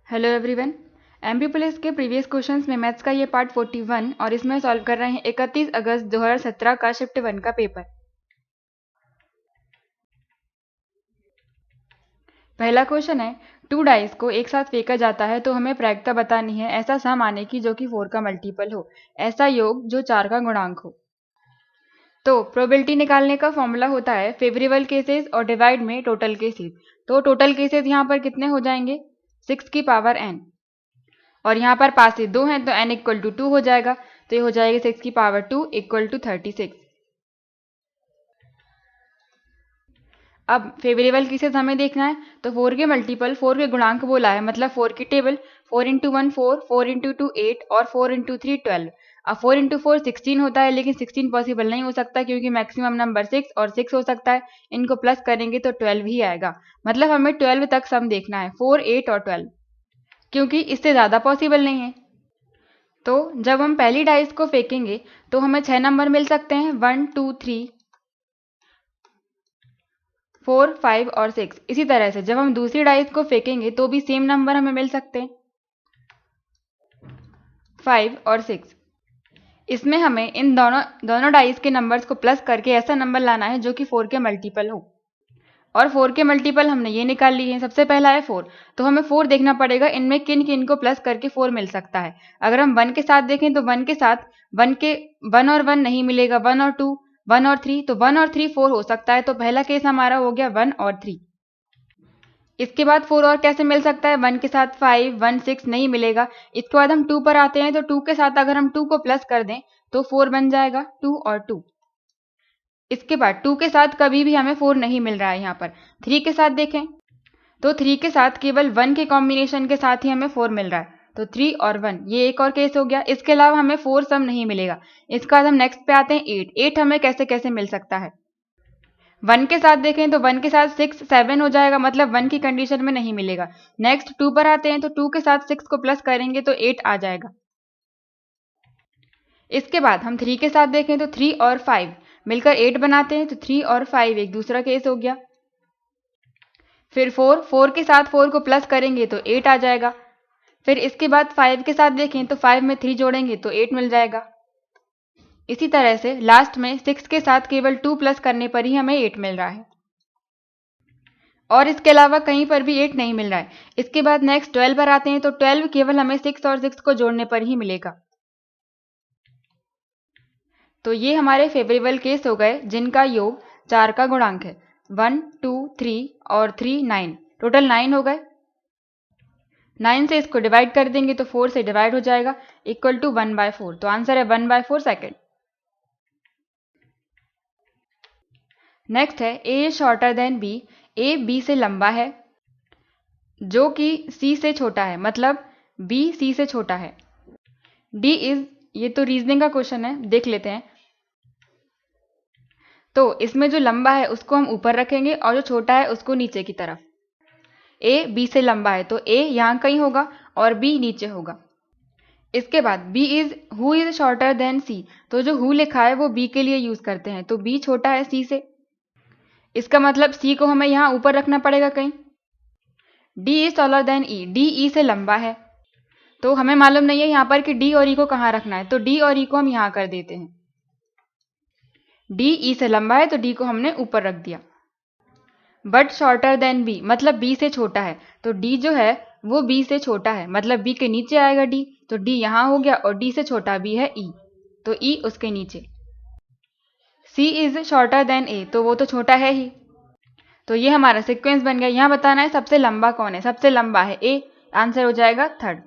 Hello everyone. MP police के previous questions में maths का ये पार्ट 41 और इसमें सॉल्व कर रहे हैं 31 अगस्त 2017 का शिफ्ट 1 का पेपर। पहला क्वेश्चन है, 2 डाइस को एक साथ फेंका जाता है तो हमें प्रायिकता बतानी है ऐसा सम आने की जो कि 4 का मल्टीपल हो, ऐसा योग जो 4 का गुणांक हो। तो प्रोबेबिलिटी निकालने का फॉर्मूला होता है फेवरेबल केसेस और डिवाइड में टोटल केसेस। तो टोटल केसेस यहाँ पर कितने हो जाएंगे, 6 की पावर n, और यहाँ पर पास से 2 हैं तो n इक्वल टू 2 हो जाएगा, तो ये हो जाएगा 6 की पावर 2 इक्वल टू 36। अब फेवरेबल केसेस हमें देखना है, तो 4 के मल्टीपल 4 के गुणांक बोला है, मतलब 4 की टेबल 4 इंटू 1 4, 4 इंटू 2 8 और 4 इंटू 3 12। अब 4 इंटू 4 16 होता है, लेकिन 16 पॉसिबल नहीं हो सकता क्योंकि मैक्सिमम नंबर 6 और 6 हो सकता है, इनको प्लस करेंगे तो 12 ही आएगा, मतलब हमें 12 तक सम देखना है, 4 8 और 12, क्योंकि इससे ज़्यादा पॉसिबल नहीं है। तो जब हम पहली डाइस को फेंकेंगे तो हमें 6 नंबर मिल सकते हैं, 1 2 3 4 5 और 6। इसी तरह से जब हम दूसरी डाइस को फेंकेंगे तो भी सेम नंबर हमें मिल सकते हैं, 5 और 6। इसमें हमें इन दोनों डाइस के नंबर्स को प्लस करके ऐसा नंबर लाना है जो कि 4 के मल्टीपल हो, और 4 के मल्टीपल हमने ये निकाल लिए हैं। सबसे पहला है 4, तो हमें 4 देखना पड़ेगा इनमें किन किन को प्लस करके 4 मिल सकता है। अगर हम 1 के साथ देखें तो 1 के साथ 1 और 1 नहीं मिलेगा, 1 और 2, 1 और 3, तो 1 और 3 4 हो सकता है, तो पहला केस हमारा हो गया 1 और 3। इसके बाद 4 और कैसे मिल सकता है, 1 के साथ 5 1 6 नहीं मिलेगा। इसके बाद हम 2 पर आते हैं, तो 2 के साथ अगर हम 2 को प्लस कर दें तो 4 बन जाएगा, 2 और 2। इसके बाद 2 के साथ कभी भी हमें 4 नहीं मिल रहा है। यहाँ पर 3 के साथ देखें तो 3 के साथ केवल 1 के कॉम्बिनेशन के साथ ही हमें 4 मिल रहा है, तो 3 और 1, ये एक और केस हो गया। इसके अलावा हमें 4 सम नहीं मिलेगा। इसके बाद हम नेक्स्ट पे आते हैं 8। 8 हमें कैसे कैसे मिल सकता है, 1 के साथ देखें तो 1 के साथ 6 7 हो जाएगा, मतलब 1 की कंडीशन में नहीं मिलेगा। नेक्स्ट 2 पर आते हैं, तो 2 के साथ 6 को प्लस करेंगे तो 8 आ जाएगा। इसके बाद हम 3 के साथ देखें तो 3 और 5 मिलकर 8 बनाते हैं, तो 3 और 5 एक दूसरा केस हो गया। फिर 4 के साथ 4 को प्लस करेंगे तो 8 आ जाएगा। फिर इसके बाद 5 के साथ देखें तो 5 में 3 जोड़ेंगे तो 8 मिल जाएगा। इसी तरह से लास्ट में 6 के साथ केवल 2 प्लस करने पर ही हमें 8 मिल रहा है, और इसके अलावा कहीं पर भी 8 नहीं मिल रहा है। इसके बाद नेक्स्ट 12 पर आते हैं, तो 12 केवल हमें 6 और 6 को जोड़ने पर ही मिलेगा। तो ये हमारे फेवरेबल केस हो गए जिनका योग 4 का गुणांक है। 1 2 3 और 3 9, टोटल 9 हो गए। 9 से इसको डिवाइड कर देंगे तो 4 से डिवाइड हो जाएगा, इक्वल टू 1/4। तो आंसर है 1/4 सेकेंड। नेक्स्ट है A is shorter than B. A B से लंबा है जो कि सी से छोटा है, मतलब बी सी से छोटा है। डी इज, ये तो रीजनिंग का क्वेश्चन है, देख लेते हैं। तो इसमें जो लंबा है उसको हम ऊपर रखेंगे और जो छोटा है उसको नीचे की तरफ। ए बी से लंबा है तो ए यहाँ कहीं होगा और बी नीचे होगा। इसके बाद B is who is shorter than C, तो जो हु लिखा है वो बी के लिए यूज करते हैं, तो बी छोटा है सी से। इसका मतलब सी को हमें यहाँ ऊपर रखना पड़ेगा कहीं। D is taller than E, D E से लंबा है, तो हमें मालूम नहीं है यहाँ पर कि डी और ई को कहाँ रखना है, तो डी और ई को हम यहाँ कर देते हैं। डी ई से लंबा है तो डी को हमने ऊपर रख दिया। बट शॉर्टर देन बी, मतलब बी से छोटा है, तो डी जो है वो बी से छोटा है, मतलब बी के नीचे आएगा डी, तो डी यहाँ हो गया, और डी से छोटा बी है ई, तो ई उसके नीचे। सी इज शॉर्टर देन ए, तो वो तो छोटा है ही, तो ये हमारा सीक्वेंस बन गया। यहाँ बताना है सबसे लंबा कौन है, सबसे लंबा है ए, आंसर हो जाएगा थर्ड।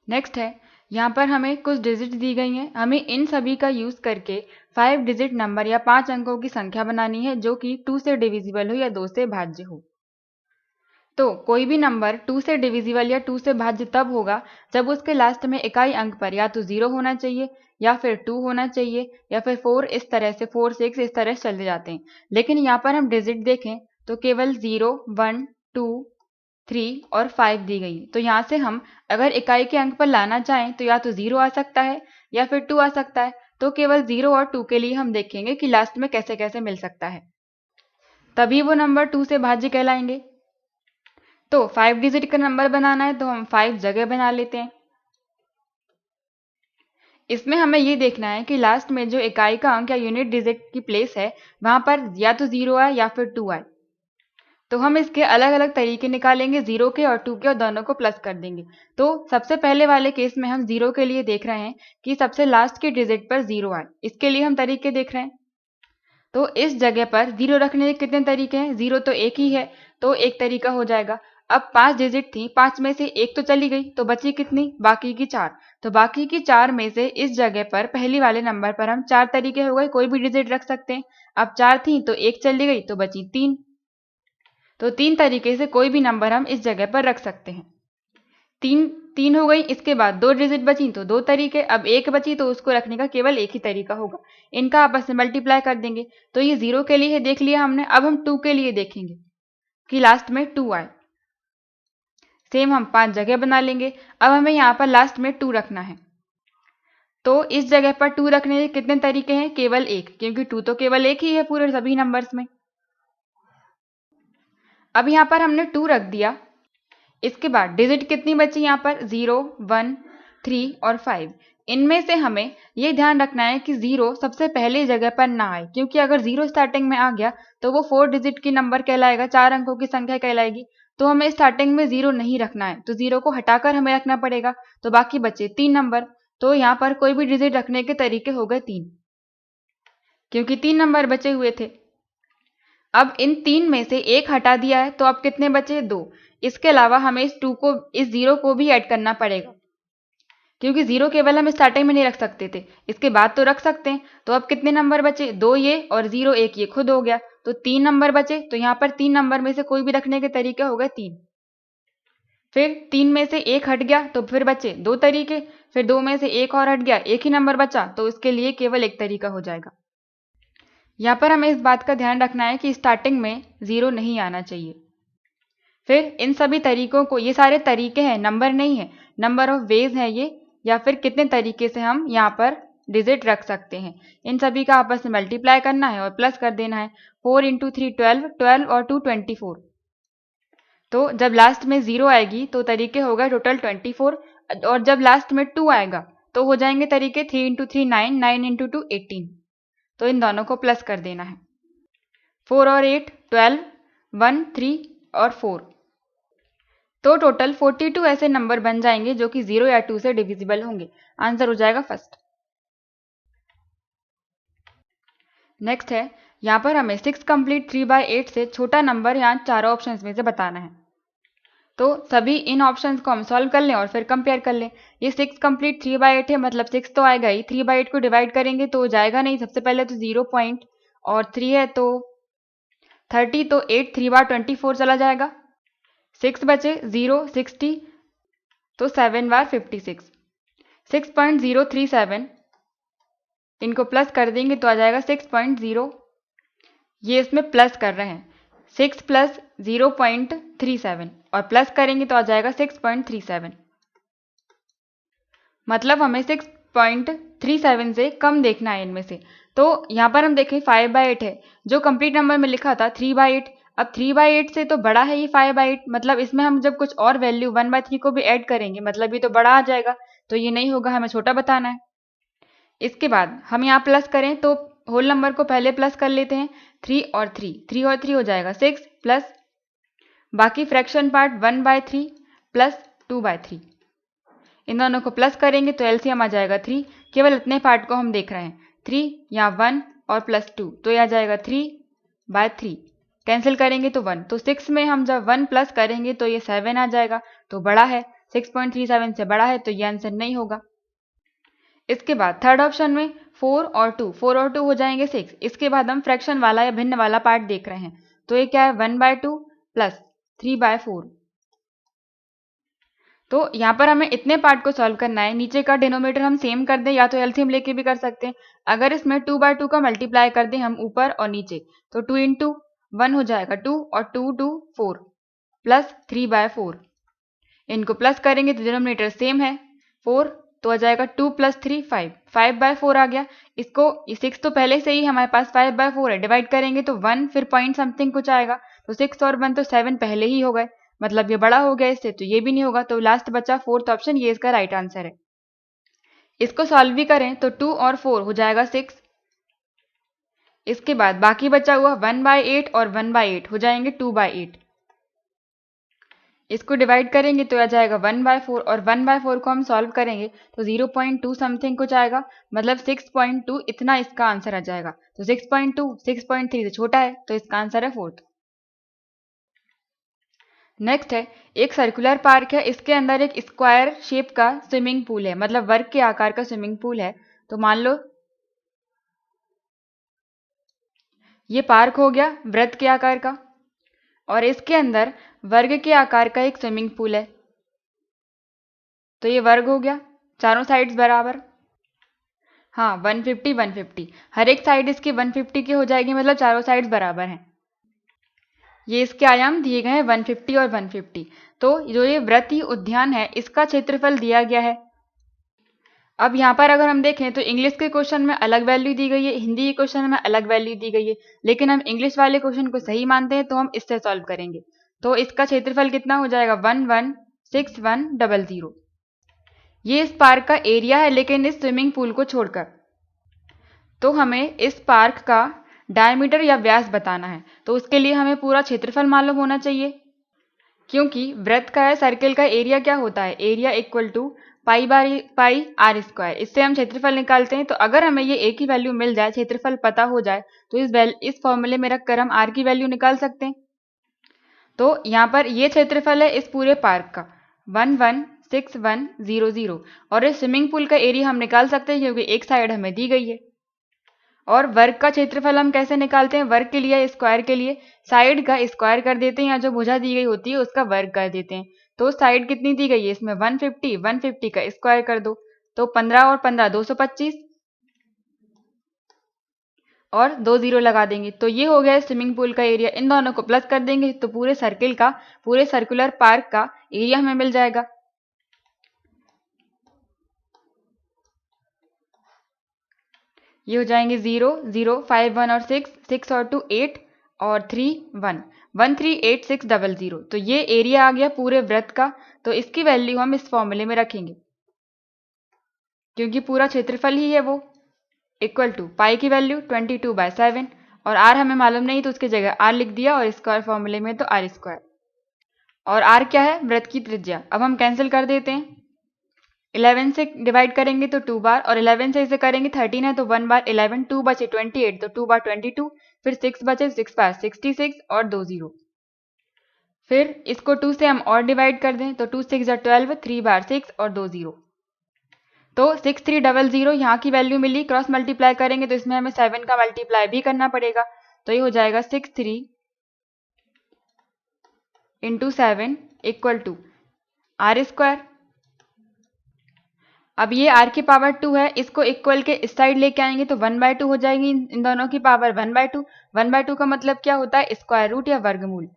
नेक्स्ट है, यहाँ पर हमें कुछ डिजिट दी गई हैं, हमें इन सभी का यूज करके 5 डिजिट नंबर या 5 अंकों की संख्या बनानी है जो कि 2 से डिविजिबल हो या 2 से भाज्य हो। तो कोई भी नंबर 2 से डिविजिबल या 2 से भाज्य तब होगा जब उसके लास्ट में इकाई अंक पर या तो 0 होना चाहिए या फिर 2 होना चाहिए या फिर 4, इस तरह से 4 6 इस तरह से चलते जाते हैं। लेकिन यहाँ पर हम डिजिट देखें तो केवल 0 1 2 3 और 5 दी गई, तो यहाँ से हम अगर इकाई के अंक पर लाना चाहें तो या तो 0 आ सकता है या फिर 2 आ सकता है, तो केवल 0 और 2 के लिए हम देखेंगे कि लास्ट में कैसे कैसे मिल सकता है, तभी वो नंबर 2 से भाज्य कहलाएंगे। तो 5 डिजिट का नंबर बनाना है तो हम 5 जगह बना लेते हैं। इसमें हमें ये देखना है कि लास्ट में जो इकाई का अंक या यूनिट डिजिट की प्लेस है वहां पर या तो 0 आए या फिर 2 आए। तो हम इसके अलग अलग तरीके निकालेंगे, 0 के और 2 के, और दोनों को प्लस कर देंगे। तो सबसे पहले वाले केस में हम 0 के लिए देख रहे हैं कि सबसे लास्ट के डिजिट पर 0 आए। इसके लिए हम तरीके देख रहे हैं। तो इस जगह पर 0 रखने के कितने तरीके हैं? 0 तो एक ही है, तो एक तरीका हो जाएगा। अब 5 डिजिट थी, 5 में से एक तो चली गई, तो बची कितनी? बाकी की 4। तो बाकी की 4 में से इस जगह पर पहली वाले नंबर पर हम 4 तरीके हो गए, कोई भी डिजिट रख सकते हैं। अब 4 थी तो एक चली गई, तो बची 3। तो 3 तरीके से कोई भी नंबर हम इस जगह पर रख सकते हैं। 3 हो गई। इसके बाद 2 डिजिट बची तो 2 तरीके। अब 1 बची तो उसको रखने का केवल एक ही तरीका होगा, इनका आपस में मल्टीप्लाई कर देंगे। तो ये 0 के लिए देख लिया हमने। अब हम 2 के लिए देखेंगे कि लास्ट में 2 आए। सेम हम 5 जगह बना लेंगे। अब हमें यहाँ पर लास्ट में 2 रखना है, तो इस जगह पर 2 रखने के कितने तरीके हैं? केवल एक, क्योंकि 2 तो केवल एक ही है पूरे सभी नंबर्स में। अब यहाँ पर हमने 2 रख दिया। इसके बाद डिजिट कितनी बची यहाँ पर? 0, 1, 3 और 5। इनमें से हमें ये ध्यान रखना है कि 0 सबसे पहले जगह पर ना आए, क्योंकि अगर 0 स्टार्टिंग में आ गया तो वो 4 डिजिट की नंबर कहलाएगा, 4 अंकों की संख्या कहलाएगी। तो हमें स्टार्टिंग में 0 नहीं रखना है, तो 0 को हटाकर हमें रखना पड़ेगा। तो बाकी बचे 3 नंबर। तो यहाँ पर कोई भी डिजिट रखने के तरीके हो गए 3, क्योंकि 3 नंबर बचे हुए थे। अब इन 3 में से एक हटा दिया है, तो अब कितने बचे? 2। इसके अलावा हमें इस 0 को भी ऐड करना पड़ेगा, क्योंकि 0 केवल हम स्टार्टिंग में नहीं रख सकते थे, इसके बाद तो रख सकते हैं। तो अब कितने नंबर बचे? 2 ये और 0 1 ये खुद हो गया, तो 3 नंबर बचे। तो यहाँ पर 3 नंबर में से कोई भी रखने के तरीके हो गए 3। फिर 3 में से एक हट गया तो फिर बचे 2 तरीके। फिर 2 में से एक और हट गया, एक ही नंबर बचा, तो उसके लिए केवल एक तरीका हो जाएगा। यहाँ पर हमें इस बात का ध्यान रखना है कि स्टार्टिंग में 0 नहीं आना चाहिए। फिर इन सभी तरीकों को, ये सारे तरीके हैं, नंबर नहीं है, नंबर ऑफ वेज है ये, या फिर कितने तरीके से हम यहाँ पर डिजिट रख सकते हैं। इन सभी का आपस में मल्टीप्लाई करना है और प्लस कर देना है। 4 × 3 12, 12 और 2 24। तो जब लास्ट में 0 आएगी तो तरीके होगा टोटल 24, और जब लास्ट में 2 आएगा तो हो जाएंगे तरीके 3 × 3 9, 9 × 2 18। तो इन दोनों को प्लस कर देना है। 4 और 8 12, 1 3 और 4। तो टोटल 42 ऐसे नंबर बन जाएंगे जो कि 0 या 2 से डिविजिबल होंगे। आंसर हो जाएगा फर्स्ट। नेक्स्ट है, यहाँ पर हमें 6 कंप्लीट 3/8 से छोटा नंबर यहाँ चारों ऑप्शंस में से बताना है। तो सभी इन ऑप्शंस को हम सॉल्व कर लें और फिर कंपेयर कर लें। ये 6 कंप्लीट 3/8 है, मतलब 6 तो आएगा ही। 3/8 को डिवाइड करेंगे तो जाएगा नहीं, सबसे पहले तो 0 पॉइंट, और 3 है तो 30, तो 8 3 बार 24 चला जाएगा। 6 बचे, 0 60, तो 7 बार 56, 6.037। इनको प्लस कर देंगे तो आ जाएगा 6.0। ये इसमें प्लस कर रहे हैं, 6 + 0.37, और प्लस करेंगे तो आ जाएगा 6.37। मतलब हमें 6.37 से कम देखना है इनमें से। तो यहाँ पर हम देखें 5/8 है, जो कंप्लीट नंबर में लिखा था 3/8। अब 3/8 से तो बड़ा है ये 5/8, मतलब इसमें हम जब कुछ और वैल्यू 1/3 को भी ऐड करेंगे, मतलब ये तो बड़ा आ जाएगा, तो ये नहीं होगा, हमें छोटा बताना है। इसके बाद हम यहाँ प्लस करें तो होल नंबर को पहले प्लस कर लेते हैं। 3 और 3 हो जाएगा 6, प्लस बाकी फ्रैक्शन पार्ट 1/3 प्लस 2/3। इन दोनों को प्लस करेंगे तो एलसीएम आ जाएगा 3। केवल इतने पार्ट को हम देख रहे हैं, 3 यहाँ 1 और प्लस 2, तो यह आ जाएगा 3/3। कैंसिल करेंगे तो 1, तो 6 में हम जब 1 प्लस करेंगे तो ये 7 आ जाएगा, तो बड़ा है, 6.37 से बड़ा है, तो ये आंसर नहीं होगा। इसके बाद थर्ड ऑप्शन में 4 और 2 हो जाएंगे 6। इसके बाद हम फ्रैक्शन वाला या भिन्न वाला पार्ट देख रहे हैं, तो ये क्या है 1/2 प्लस 3/4। तो यहाँ पर हमें इतने पार्ट को सॉल्व करना है। नीचे का डिनोमिनेटर हम सेम कर दें, या तो एलसीएम लेके भी कर सकते हैं। अगर इसमें 2/2 का मल्टीप्लाई कर दें हम ऊपर और नीचे, तो 2 × 1 हो जाएगा 2, और 2 2 4 प्लस 3/4। इनको प्लस करेंगे तो डिनोमिनेटर सेम है 4, तो आ जाएगा 2 + 3 5, 5/4 आ गया। इसको 6 तो पहले से ही हमारे पास 5/4 है, डिवाइड करेंगे तो 1 फिर पॉइंट समथिंग कुछ आएगा, तो 6 और 1 तो 7 पहले ही हो गए, मतलब ये बड़ा हो गया इससे, तो ये भी नहीं होगा। तो लास्ट बचा फोर्थ ऑप्शन, ये इसका राइट आंसर है। इसको सॉल्व भी करें तो 2 और 4 हो जाएगा 6। इसके बाद बाकी बचा हुआ 1/8 और 1/8 हो जाएंगे 2/8। इसको डिवाइड करेंगे तो आ जाएगा 1/4 और 1/4 को हम सॉल्व करेंगे तो 0.2 समथिंग कुछ आएगा, मतलब 6.2 इतना इसका आंसर आ जाएगा। तो 6.2 6.3 से छोटा है, तो इसका आंसर है फोर्थ। नेक्स्ट है, एक सर्कुलर पार्क है, इसके अंदर एक स्क्वायर शेप का स्विमिंग पूल है, मतलब वर्ग के आकार का स्विमिंग पूल है। तो मान लो ये पार्क हो गया वृत्त के आकार का, और इसके अंदर वर्ग के आकार का एक स्विमिंग पूल है। तो ये वर्ग हो गया, चारों साइड्स बराबर। हाँ, 150 150, हर एक साइड इसकी 150 की हो जाएगी, मतलब चारों साइड्स बराबर हैं। ये इसके आयाम दिए गए हैं 150 और 150। तो जो ये वृत्तीय उद्यान है इसका क्षेत्रफल दिया गया है। अब यहाँ पर अगर हम देखें तो इंग्लिश के क्वेश्चन में अलग वैल्यू दी गई है, हिंदी के क्वेश्चन में अलग वैल्यू दी गई है, लेकिन हम इंग्लिश वाले क्वेश्चन को सही मानते हैं तो हम इससे सॉल्व करेंगे। तो इसका क्षेत्रफल कितना हो जाएगा 116100। ये इस पार्क का एरिया है, लेकिन इस स्विमिंग पूल को छोड़कर। तो हमें इस पार्क का डायमीटर या व्यास बताना है, तो उसके लिए हमें पूरा क्षेत्रफल मालूम होना चाहिए, क्योंकि वृत्त का है, सर्किल का एरिया क्या होता है, area equal to pi r square. इससे हम क्षेत्रफल निकालते हैं। तो अगर हमें ये एक ही वैल्यू मिल जाए, क्षेत्रफल पता हो जाए, तो इस फॉर्मूले में रखकर हम आर की वैल्यू निकाल सकते हैं। तो यहाँ पर ये क्षेत्रफल है इस पूरे पार्क का 116100, और इस स्विमिंग पूल का एरिया हम निकाल सकते हैं क्योंकि एक साइड हमें दी गई है। और वर्ग का क्षेत्रफल हम कैसे निकालते हैं, वर्ग के लिए स्क्वायर के लिए साइड का स्क्वायर कर देते हैं, या जो भुजा दी गई होती है उसका वर्ग कर देते हैं। तो साइड कितनी दी गई है इसमें 150, 150 का स्क्वायर कर दो, तो 15 और 15 225, और 2 जीरो लगा देंगे। तो ये हो गया स्विमिंग पूल का एरिया। इन दोनों को प्लस कर देंगे तो पूरे सर्किल का, पूरे सर्कुलर पार्क का एरिया हमें मिल जाएगा। ये हो जाएंगे 0 0 5 1 और 6 6 और 2 8 और 3 1 138,600। तो ये एरिया आ गया पूरे वृत्त का। तो इसकी वैल्यू हम इस फॉर्मूले में रखेंगे, क्योंकि पूरा क्षेत्रफल ही है वो, इक्वल टू पाई की वैल्यू 22/7, और आर हमें मालूम नहीं तो उसकी जगह आर लिख दिया, और स्क्वायर फॉर्मूले में तो आर स्क्वायर। और आर क्या है, वृत्त की त्रिज्या। अब हम कैंसिल कर देते हैं, 11 से डिवाइड करेंगे तो 2 बार, और 11 से इसे करेंगे 13 है तो 1 बार, 11 2 बचे 28 तो 2 बार 22, फिर 6 बचे 6 बार 66 और 2 जीरो। फिर इसको 2 से हम और डिवाइड कर दें तो 2 6 12, 3 बार 6 और 2 जीरो। तो 6300 यहाँ की वैल्यू मिली। क्रॉस मल्टीप्लाई करेंगे तो इसमें हमें 7 का मल्टीप्लाई भी करना पड़ेगा। तो ये हो जाएगा 63 into 7 equal to r square. अब ये r की पावर 2 है, इसको इक्वल के इस साइड लेके आएंगे तो 1/2 हो जाएगी, इन दोनों की पावर 1/2। 1/2 का मतलब क्या होता है, स्क्वायर रूट या वर्गमूल।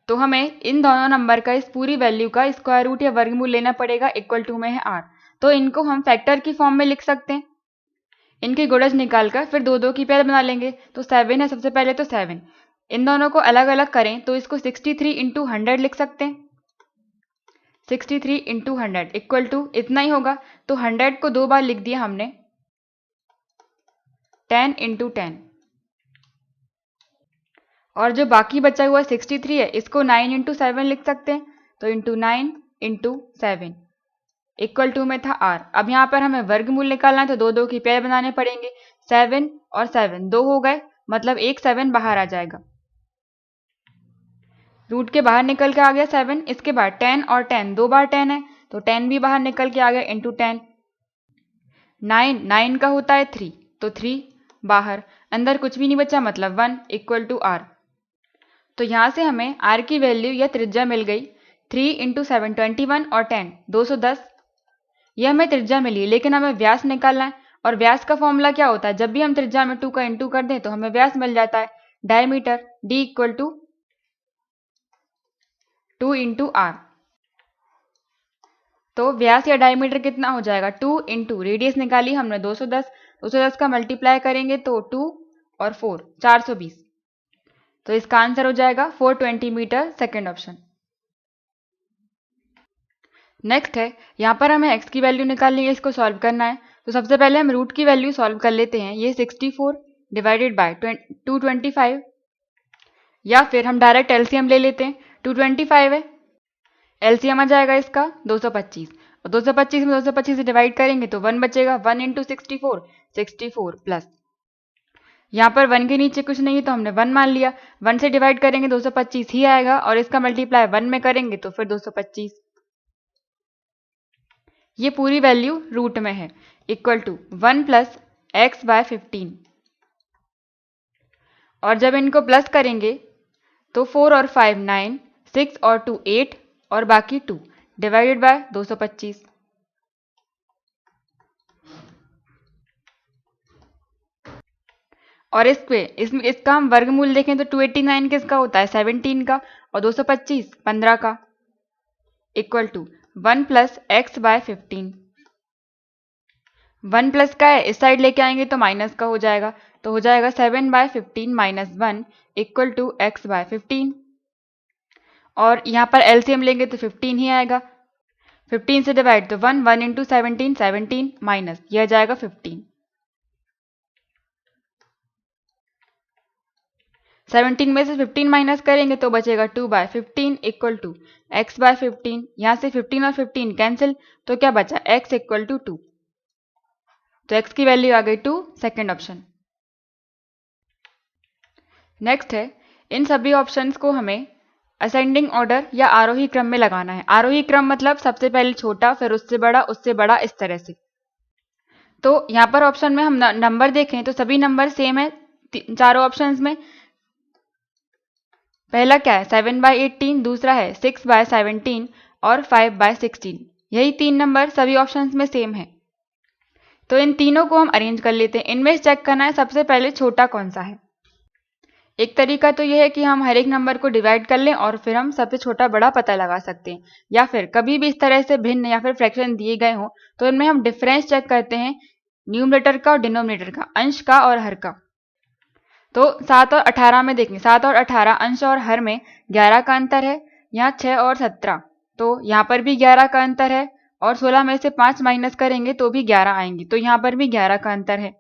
तो हमें इन दोनों नंबर का, इस पूरी वैल्यू का स्क्वायर रूट या वर्गमूल लेना पड़ेगा। इक्वल टू में है r, तो इनको हम फैक्टर की फॉर्म में लिख सकते हैं। इनके गुणज निकालकर फिर दो दो की पेयर बना लेंगे। तो 7 है सबसे पहले, तो 7 इन दोनों को अलग अलग करें तो इसको 63 इंटू 100 लिख सकते हैं। 63 इंटू 100 इक्वल टू इतना ही होगा। तो 100 को 2 बार लिख दिया हमने, 10 इंटू 10। और जो बाकी बचा हुआ 63 है, इसको 9 इंटू 7 लिख सकते हैं। तो इंटू 9 इंटू 7 इक्वल टू में था r। अब यहाँ पर हमें वर्गमूल निकालना है तो दो दो की पेयर बनाने पड़ेंगे। 7 और 7 2 हो गए, मतलब एक 7 बाहर आ जाएगा, रूट के बाहर निकल के आ गया 7। इसके बाद 10 और 10 दो बार 10 है तो 10 भी बाहर निकल के आ गया इंटू 10। 9 का होता है 3 तो 3 बाहर, अंदर कुछ भी नहीं बचा, मतलब 1 इक्वल टू r। तो यहाँ से हमें r की वैल्यू या त्रिज्या मिल गई 3 इंटू 7 21 और 10 210। यह हमें त्रिज्या मिली, लेकिन हमें व्यास निकालना है। और व्यास का फॉर्मूला क्या होता है, जब भी हम त्रिज्या में 2 का इंटू कर दें तो हमें व्यास मिल जाता है, diameter d equal to 2 into r. तो व्यास या डायमीटर कितना हो जाएगा, 2 इंटू रेडियस निकाली हमने 210, 210 का मल्टीप्लाई करेंगे तो 2 और 4 420। तो इसका आंसर हो जाएगा 420 मीटर, सेकेंड ऑप्शन। नेक्स्ट है, यहाँ पर हमें x की वैल्यू निकालनी है, इसको सॉल्व करना है। तो सबसे पहले हम रूट की वैल्यू सॉल्व कर लेते हैं। ये 64 डिवाइडेड बाय 225, या फिर हम डायरेक्ट एलसीएम ले लेते हैं। 225 है, एलसीएम आ जाएगा इसका 225, और 225 में 225 से डिवाइड करेंगे तो 1 बचेगा। 1 इंटू 64, 64 प्लस, यहाँ पर 1 के नीचे कुछ नहीं है तो हमने 1 मान लिया। 1 से डिवाइड करेंगे 225 ही आएगा, और इसका मल्टीप्लाई 1 में करेंगे तो फिर 225। ये पूरी वैल्यू रूट में है, equal to 1 plus x by 15। और जब इनको प्लस करेंगे तो 4 और 5 9, 6 और 2 8, और बाकी 2 डिवाइडेड बाय 225। और इसका हम वर्गमूल देखें तो 289 किसका होता है, 17 का, और 225 15 का, equal to 1 plus x by 15। 1 plus का है, इस साइड लेके आएंगे तो माइनस का हो जाएगा, तो हो जाएगा 7 by 15 minus 1 equal to x by 15। और यहाँ पर एलसीएम लेंगे तो 15 ही आएगा। 15 से डिवाइड तो 1, 1 इंटू 17, 17 माइनस, यह जाएगा 15। 17 में से 15 माइनस करेंगे तो बचेगा 2 by 15 equal to x by 15। यहाँ से 15 और 15 कैंसिल, तो क्या बचा, x इक्वल टू 2। तो x की वैल्यू आ गई 2, सेकेंड ऑप्शन। नेक्स्ट है, इन सभी ऑप्शंस को हमें असेंडिंग ऑर्डर या आरोही क्रम में लगाना है। आरोही क्रम मतलब सबसे पहले छोटा, फिर उससे बड़ा, इस तरह से। तो यहाँ पर ऑप्शन में हम नंबर देखें तो सभी नंबर सेम है चारों ऑप्शंस में। पहला क्या है, 7 बाय 18, दूसरा है 6 बाय 17 और 5 बाय 16। यही 3 नंबर सभी ऑप्शंस में सेम है। तो इन तीनों को हम अरेंज कर लेते हैं। इनमें चेक करना है सबसे पहले छोटा कौन सा है। एक तरीका तो यह है कि हम हर एक नंबर को डिवाइड कर लें और फिर हम सबसे छोटा बड़ा पता लगा सकते हैं, या फिर कभी भी इस तरह से भिन्न या फिर फ्रैक्शन दिए गए हों तो इनमें हम डिफरेंस चेक करते हैं, न्यूमरेटर का और डिनोमिनेटर का, अंश का और हर का। तो 7 और 18 में देखें, 7 और 18 अंश और हर में 11 का अंतर है। यहाँ 6 और 17, तो यहाँ पर भी 11 का अंतर है, और 16 में से 5 माइनस करेंगे तो भी 11 आएंगे, तो यहाँ पर भी 11 का अंतर है।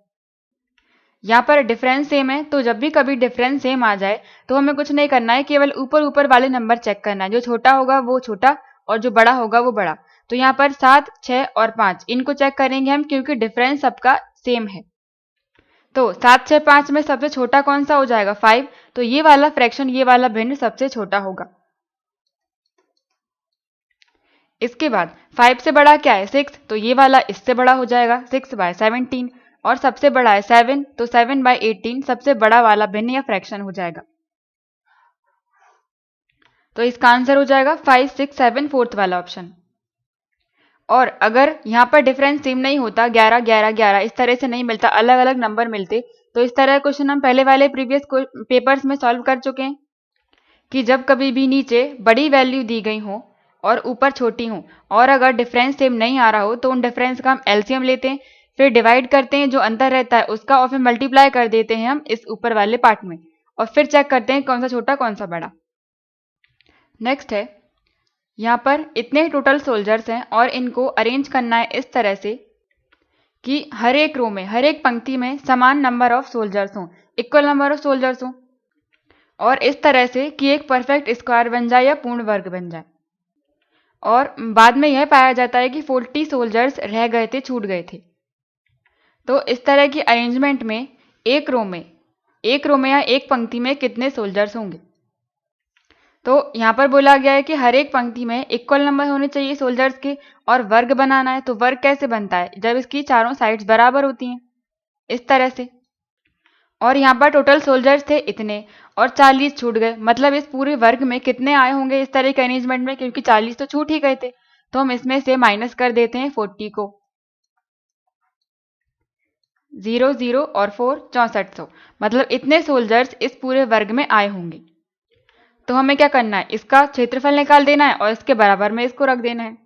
यहाँ पर डिफरेंस सेम है, तो जब भी कभी डिफरेंस सेम आ जाए तो हमें कुछ नहीं करना है, केवल ऊपर ऊपर वाले नंबर चेक करना है। जो छोटा होगा वो छोटा और जो बड़ा होगा वो बड़ा। तो यहाँ पर 7, 6 और 5 इनको चेक करेंगे हम, क्योंकि डिफरेंस सबका सेम है। तो 7, 6, 5 में सबसे छोटा कौन सा हो जाएगा, 5। तो ये वाला फ्रैक्शन, ये वाला भिन्न सबसे छोटा होगा। इसके बाद 5 से बड़ा क्या है, 6, तो ये वाला इससे बड़ा हो जाएगा, 6 बाय 17। और सबसे बड़ा है 7, तो 7 बाय 18 सबसे बड़ा वाला भिन्न या फ्रैक्शन हो जाएगा। तो इसका आंसर हो जाएगा 5, 6, 7, फोर्थ वाला ऑप्शन। और अगर यहाँ पर डिफरेंस सेम नहीं होता, 11, 11, 11 इस तरह से नहीं मिलता, अलग अलग नंबर मिलते, तो इस तरह क्वेश्चन हम पहले वाले प्रीवियस पेपर्स में सॉल्व कर चुके हैं कि जब कभी भी नीचे बड़ी वैल्यू दी गई हो और ऊपर छोटी हो, और अगर डिफरेंस सेम नहीं आ रहा हो तो उन डिफरेंस का हम एलसीएम लेते हैं, फिर डिवाइड करते हैं जो अंतर रहता है उसका, और फिर मल्टीप्लाई कर देते हैं हम इस ऊपर वाले पार्ट में, और फिर चेक करते हैं कौन सा छोटा कौन सा बड़ा। नेक्स्ट है, यहाँ पर इतने टोटल सोल्जर्स हैं और इनको अरेंज करना है इस तरह से कि हर एक रो में, हर एक पंक्ति में समान नंबर ऑफ सोल्जर्स हों, इक्वल नंबर ऑफ सोल्जर्स हों, और इस तरह से कि एक परफेक्ट स्क्वायर बन जाए या पूर्ण वर्ग बन जाए। और बाद में यह पाया जाता है कि 40 सोल्जर्स रह गए थे, छूट गए थे। तो इस तरह की अरेंजमेंट में एक रो में या एक पंक्ति में कितने सोल्जर्स होंगे। तो यहाँ पर बोला गया है कि हर एक पंक्ति में इक्वल नंबर होने चाहिए सोल्जर्स के, और वर्ग बनाना है। तो वर्ग कैसे बनता है, जब इसकी चारों साइड्स बराबर होती हैं, इस तरह से। और यहाँ पर टोटल सोल्जर्स थे इतने और 40 छूट गए, मतलब इस पूरे वर्ग में कितने आए होंगे इस तरह के अरेंजमेंट में, क्योंकि 40 तो छूट ही गए थे। तो हम इसमें से माइनस कर देते हैं 40 को, 0, 0 और 4 6400, मतलब इतने सोल्जर्स इस पूरे वर्ग में आए होंगे। तो हमें क्या करना है, इसका क्षेत्रफल निकाल देना है और इसके बराबर में इसको रख देना है।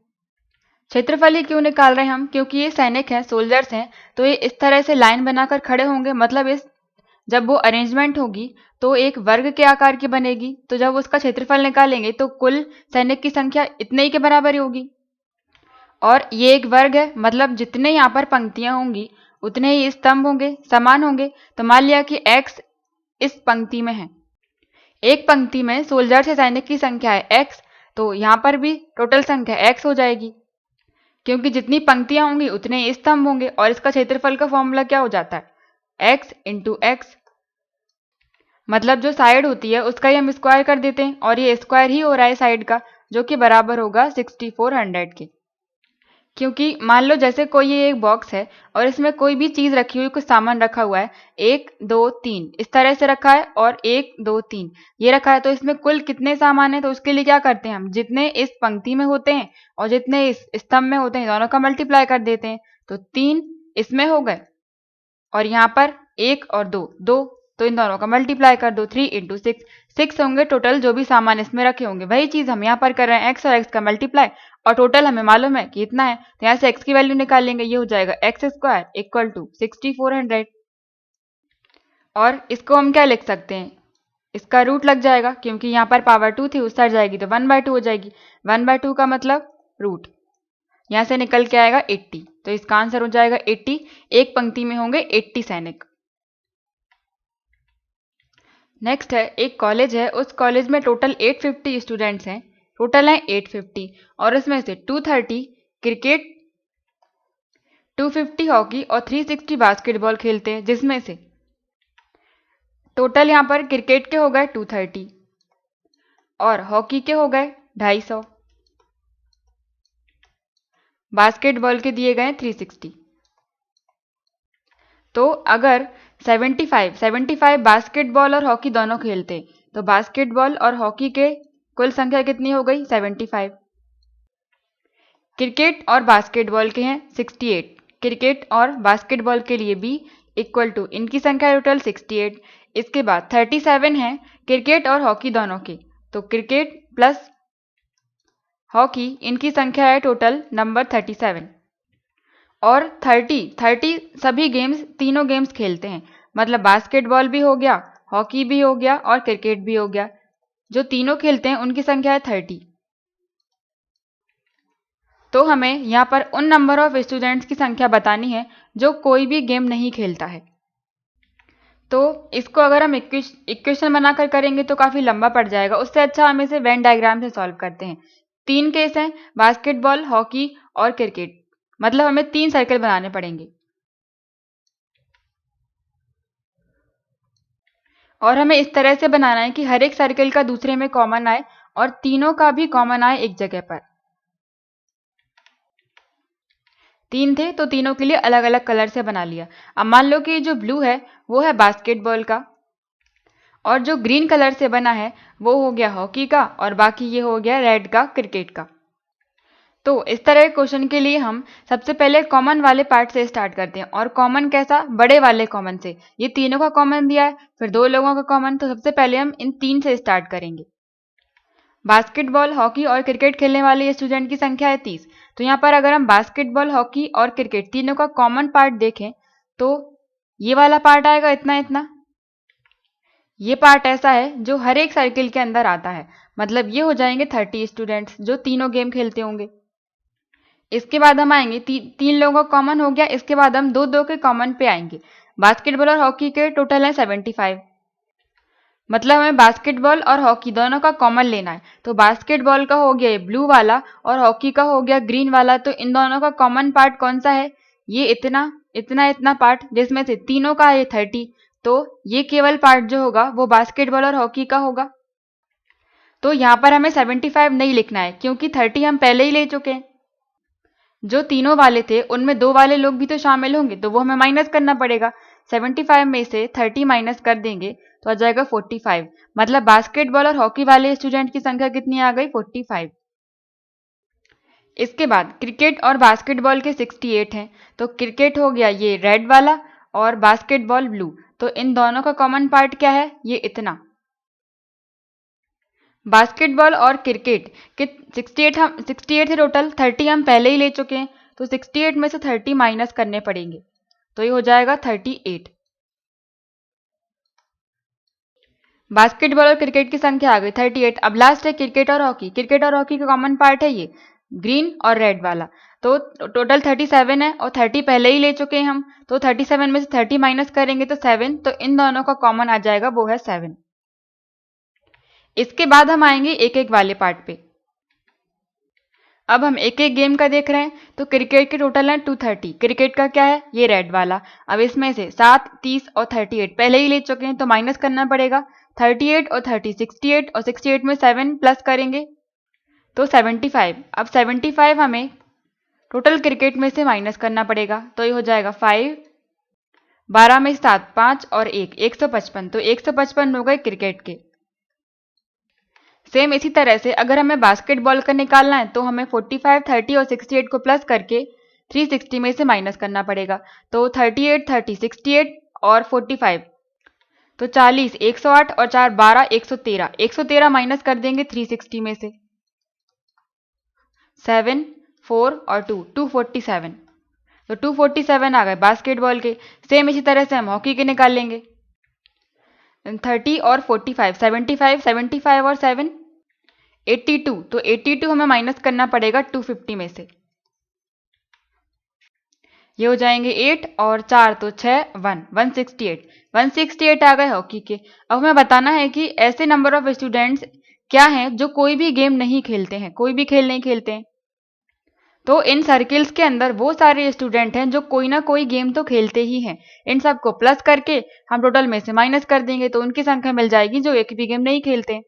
क्षेत्रफल ही क्यों निकाल रहे हैं हम, क्योंकि ये सैनिक हैं, सोल्जर्स हैं, तो ये इस तरह से लाइन बनाकर खड़े होंगे, मतलब इस जब वो अरेंजमेंट होगी तो एक वर्ग के आकार की बनेगी। तो जब उसका क्षेत्रफल निकालेंगे तो कुल सैनिक की संख्या इतने ही के बराबर ही होगी। और ये एक वर्ग है, मतलब जितने यहाँ पर पंक्तियां होंगी उतने ही स्तंभ होंगे, समान होंगे। तो मान लिया कि x इस पंक्ति में है, एक पंक्ति में सोल्जर से सैनिक की संख्या है x, तो यहाँ पर भी टोटल संख्या x हो जाएगी, क्योंकि जितनी पंक्तियां होंगी उतने ही स्तंभ होंगे। और इसका क्षेत्रफल का फॉर्मूला क्या हो जाता है, x इंटू एक्स, मतलब जो साइड होती है उसका ही हम स्क्वायर कर देते हैं, और ये स्क्वायर ही हो रहा है साइड का, जो कि बराबर होगा 6400 के। क्योंकि मान लो जैसे कोई ये एक बॉक्स है और इसमें कोई भी चीज रखी हुई, कुछ सामान रखा हुआ है, 1 2 3 इस तरह से रखा है, और 1 2 3 ये रखा है, तो इसमें कुल कितने सामान है, तो उसके लिए क्या करते हैं हम, जितने इस पंक्ति में होते हैं और जितने इस स्तंभ में होते हैं दोनों का मल्टीप्लाई कर देते हैं। तो 3 इसमें हो गए, और यहाँ पर 1 और 2 2, तो इन दोनों का मल्टीप्लाई कर दो, 3 इंटू 6 6 होंगे टोटल जो भी सामान इसमें रखे होंगे। वही चीज हम यहाँ पर कर रहे हैं, x और x का मल्टीप्लाई, और टोटल हमें मालूम है कि इतना है, तो यहाँ से x की वैल्यू निकाल लेंगे, ये हो जाएगा एक्स स्क्वायर इक्वल टू 6400। और इसको हम क्या लिख सकते हैं, इसका रूट लग जाएगा, क्योंकि यहाँ पर पावर 2 थी, उस साइड जाएगी तो 1/2 हो जाएगी, 1/2 का मतलब रूट, यहाँ से निकल के आएगा 80, तो इसका आंसर हो जाएगा 80। एक पंक्ति में होंगे 80 सैनिक। नेक्स्ट है, एक कॉलेज है, उस कॉलेज में टोटल 850 स्टूडेंट्स हैं, टोटल है 850, और इसमें से 230 क्रिकेट, 250 हॉकी और 360 बास्केटबॉल खेलते हैं, जिसमें से टोटल यहाँ पर क्रिकेट के हो गए 230 और हॉकी के हो गए 250, बास्केटबॉल के दिए गए 360। तो अगर 75 बास्केटबॉल और हॉकी दोनों खेलते, तो बास्केटबॉल और हॉकी के कुल संख्या कितनी हो गई, 75। क्रिकेट और बास्केटबॉल के हैं 68, क्रिकेट और बास्केटबॉल के लिए भी इक्वल टू इनकी संख्या टोटल 68। इसके बाद 37 है क्रिकेट और हॉकी दोनों के, तो क्रिकेट प्लस हॉकी इनकी संख्या है टोटल नंबर 37। और 30 सभी गेम्स, तीनों गेम्स खेलते हैं, मतलब बास्केटबॉल भी हो गया, हॉकी भी हो गया और क्रिकेट भी हो गया, जो तीनों खेलते हैं उनकी संख्या है 30। तो हमें यहाँ पर उन नंबर ऑफ स्टूडेंट्स की संख्या बतानी है जो कोई भी गेम नहीं खेलता है। तो इसको अगर हम इक्वेशन बनाकर करेंगे तो काफी लंबा पड़ जाएगा, उससे अच्छा हम इसे वेन डायग्राम से सॉल्व करते हैं। 3 केस हैं, बास्केटबॉल, हॉकी और क्रिकेट, मतलब हमें 3 सर्कल बनाने पड़ेंगे, और हमें इस तरह से बनाना है कि हर एक सर्कल का दूसरे में कॉमन आए और तीनों का भी कॉमन आए एक जगह पर। 3 थे तो तीनों के लिए अलग अलग कलर से बना लिया। अब मान लो कि जो ब्लू है वो है बास्केटबॉल का, और जो ग्रीन कलर से बना है वो हो गया हॉकी का, और बाकी ये हो गया रेड का क्रिकेट का। तो इस तरह के क्वेश्चन के लिए हम सबसे पहले कॉमन वाले पार्ट से स्टार्ट करते हैं, और कॉमन कैसा, बड़े वाले कॉमन से। ये तीनों का कॉमन दिया है, फिर 2 लोगों का कॉमन, तो सबसे पहले हम इन 3 से स्टार्ट करेंगे। बास्केटबॉल, हॉकी और क्रिकेट खेलने वाले स्टूडेंट की संख्या है 30। तो यहाँ पर अगर हम बास्केटबॉल, हॉकी और क्रिकेट तीनों का कॉमन पार्ट देखें तो ये वाला पार्ट आएगा इतना इतना, ये पार्ट ऐसा है जो हर एक सर्किल के अंदर आता है, मतलब ये हो जाएंगे 30 स्टूडेंट्स जो तीनों गेम खेलते होंगे। इसके बाद हम आएंगे, 3 लोगों का कॉमन हो गया, इसके बाद हम 2 के कॉमन पे आएंगे। बास्केटबॉल और हॉकी के टोटल है 75, मतलब हमें बास्केटबॉल और हॉकी दोनों का कॉमन लेना है। तो बास्केटबॉल का हो गया ब्लू वाला और हॉकी का हो गया ग्रीन वाला, तो इन दोनों का कॉमन पार्ट कौन सा है, ये इतना इतना इतना पार्ट, जिसमें से तीनों का है 30, तो ये केवल पार्ट जो होगा वो बास्केटबॉल और हॉकी का होगा। तो यहाँ पर हमें 75 नहीं लिखना है, क्योंकि 30 हम पहले ही ले चुके हैं। जो तीनों वाले थे उनमें 2 वाले लोग भी तो शामिल होंगे, तो वो हमें माइनस करना पड़ेगा। 75 में से 30 माइनस कर देंगे तो आ जाएगा 45, मतलब बास्केटबॉल और हॉकी वाले स्टूडेंट की संख्या कितनी आ गई, 45। इसके बाद क्रिकेट और बास्केटबॉल के 68 हैं, तो क्रिकेट हो गया ये रेड वाला और बास्केटबॉल ब्लू, तो इन दोनों का कॉमन पार्ट क्या है, ये इतना। बास्केटबॉल और क्रिकेट के 68 थे टोटल, 30 हम पहले ही ले चुके हैं, तो 68 में से 30 माइनस करने पड़ेंगे, तो ये हो जाएगा 38। बास्केटबॉल और क्रिकेट की संख्या आ गई 38। अब लास्ट है क्रिकेट और हॉकी, क्रिकेट और हॉकी का कॉमन पार्ट है ये, ग्रीन और रेड वाला। तो टोटल 37 है और 30 पहले ही ले चुके हैं हम, तो 37 में से 30 माइनस करेंगे तो 7, तो इन दोनों का कॉमन आ जाएगा, वो है 7। इसके बाद हम आएंगे एक एक वाले पार्ट पे। अब हम एक एक गेम का देख रहे हैं। तो क्रिकेट के टोटल है 230। क्रिकेट का क्या है, ये रेड वाला। अब इसमें से 7, 30 और 38 पहले ही ले चुके हैं, तो माइनस करना पड़ेगा। 38 और 30 68, और 68 में 7 प्लस करेंगे तो 75। अब 75 हमें टोटल क्रिकेट में से माइनस करना पड़ेगा, तो ये हो जाएगा 5, 12 में 7, 5 और 1, 155। तो 155 हो गए क्रिकेट के। सेम इसी तरह से अगर हमें बास्केटबॉल का निकालना है, तो हमें 45, 30 और 68 को प्लस करके 360 में से माइनस करना पड़ेगा। तो 38, 30, 68 और 45, तो 40, 108 और 4, 12, 113। 113 माइनस कर देंगे 360 में से, 7, 4 और 2, 247। तो 247 आ गए बास्केटबॉल के। सेम इसी तरह से हम हॉकी के निकाल लेंगे। 30 और 45, 75, 75 और 7, 82। तो 82 हमें माइनस करना पड़ेगा 250 में से, ये हो जाएंगे 8 और 4, तो 6, 168। 168 आ गए हॉकी के। अब हमें बताना है कि ऐसे नंबर ऑफ स्टूडेंट्स क्या हैं जो कोई भी गेम नहीं खेलते हैं, कोई भी खेल नहीं खेलते हैं। तो इन सर्किल्स के अंदर वो सारे स्टूडेंट हैं जो कोई ना कोई गेम तो खेलते ही हैं। इन सबको प्लस करके हम टोटल में से माइनस कर देंगे, तो उनकी संख्या मिल जाएगी जो एक भी गेम नहीं खेलते।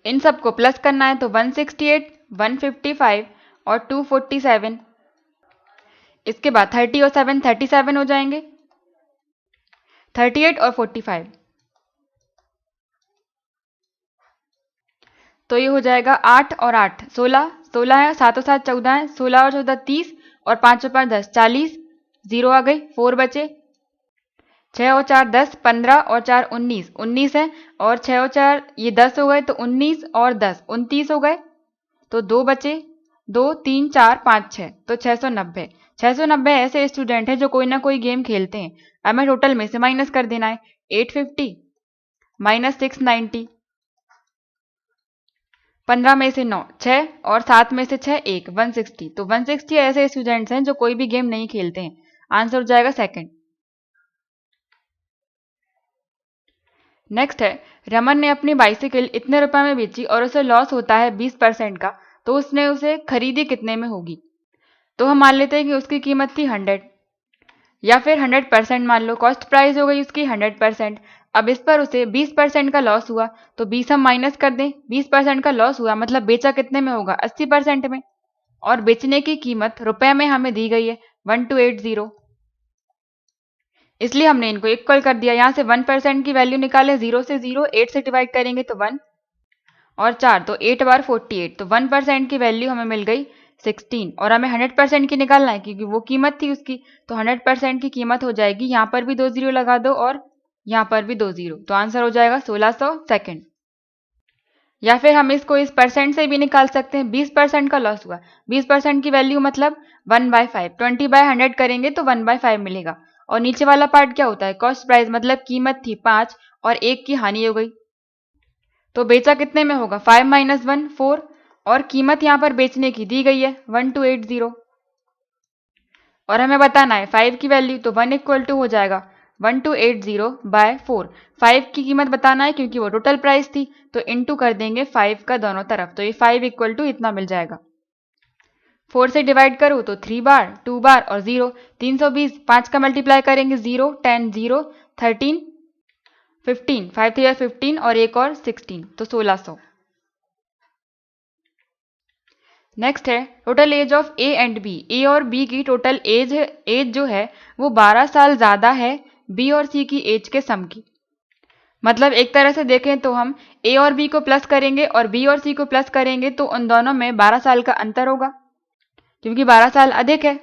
इन सबको प्लस करना है, तो 168, 155 और 247। इसके बाद 30 और 7, 37 हो जाएंगे, 38 और 45। तो ये हो जाएगा 8 और 8, 16, 16 है, 7 और 7 14 है, 16 और 14 30 और 5 और 5 10, 40। 0 आ गई, 4 बचे। 6 और 4 10, 15 और 4 19, 19 है, और 6 और 4 ये 10 हो गए, तो 19 और 10 29 हो गए। तो 2 बचे, 2 3 4 5 6, तो 690। 690 ऐसे स्टूडेंट हैं जो कोई ना कोई गेम खेलते हैं। अब हमें टोटल में से माइनस कर देना है, 850 माइनस 690, 15 में से 9, 6 और 7 में से 6, 1, 160। तो 160 ऐसे स्टूडेंट्स हैं जो कोई भी गेम नहीं खेलते हैं। आंसर हो जाएगा सेकंड। नेक्स्ट है, रमन ने अपनी बाइसिकल इतने रुपए में बेची और उसे लॉस होता है 20% का, तो उसने उसे खरीदी कितने में होगी। तो हम मान लेते हैं कि उसकी कीमत थी 100, या फिर 100% मान लो, कॉस्ट प्राइस हो गई उसकी 100%। अब इस पर उसे 20% का लॉस हुआ, तो 20 हम माइनस कर दें। 20% का लॉस हुआ मतलब बेचा कितने में होगा, 80% में, और बेचने की कीमत रुपए में हमें दी गई है 1280, इसलिए हमने इनको इक्वल कर दिया। यहाँ से 1% की वैल्यू निकाले, 0 से 0, 8 से डिवाइड करेंगे तो 1 और 4, तो 8 बार 48। तो 1% की वैल्यू हमें मिल गई 16, और हमें 100% की निकालना है क्योंकि वो कीमत थी उसकी। तो 100% की कीमत हो जाएगी, यहाँ पर भी 2 जीरो लगा दो और यहाँ पर भी 2 जीरो, तो आंसर हो जाएगा 1600 सेकेंड। या फिर हम इसको इस परसेंट से भी निकाल सकते हैं। 20% का लॉस हुआ, 20% की वैल्यू मतलब 1/5, 20/100 करेंगे तो 1/5 मिलेगा। और नीचे वाला पार्ट क्या होता है, कॉस्ट प्राइस, मतलब कीमत थी 5 और 1 की हानि हो गई, तो बेचा कितने में होगा, 5 - 1 4, और कीमत यहाँ पर बेचने की दी गई है 1280, और हमें बताना है 5 की वैल्यू, तो 1 इक्वल टू हो जाएगा 1280/4। 5 की कीमत बताना है क्योंकि वो टोटल प्राइस थी, तो इंटू कर देंगे 5 का दोनों तरफ, तो ये 5 इक्वल टू इतना मिल जाएगा। 4 से डिवाइड करूँ तो 3 बार, 2 बार और 0, 320। 5 का मल्टीप्लाई करेंगे 0, 10, 0, 13, 15, 5 3 15 और एक और 16, तो 1600। नेक्स्ट है, total age of A and B. A और बी की टोटल एज जो है वो 12 साल ज़्यादा है बी और सी की एज के सम की। मतलब एक तरह से देखें तो हम ए और बी को प्लस करेंगे और बी और सी को प्लस करेंगे, तो उन दोनों में 12 साल का अंतर होगा क्योंकि 12 साल अधिक है।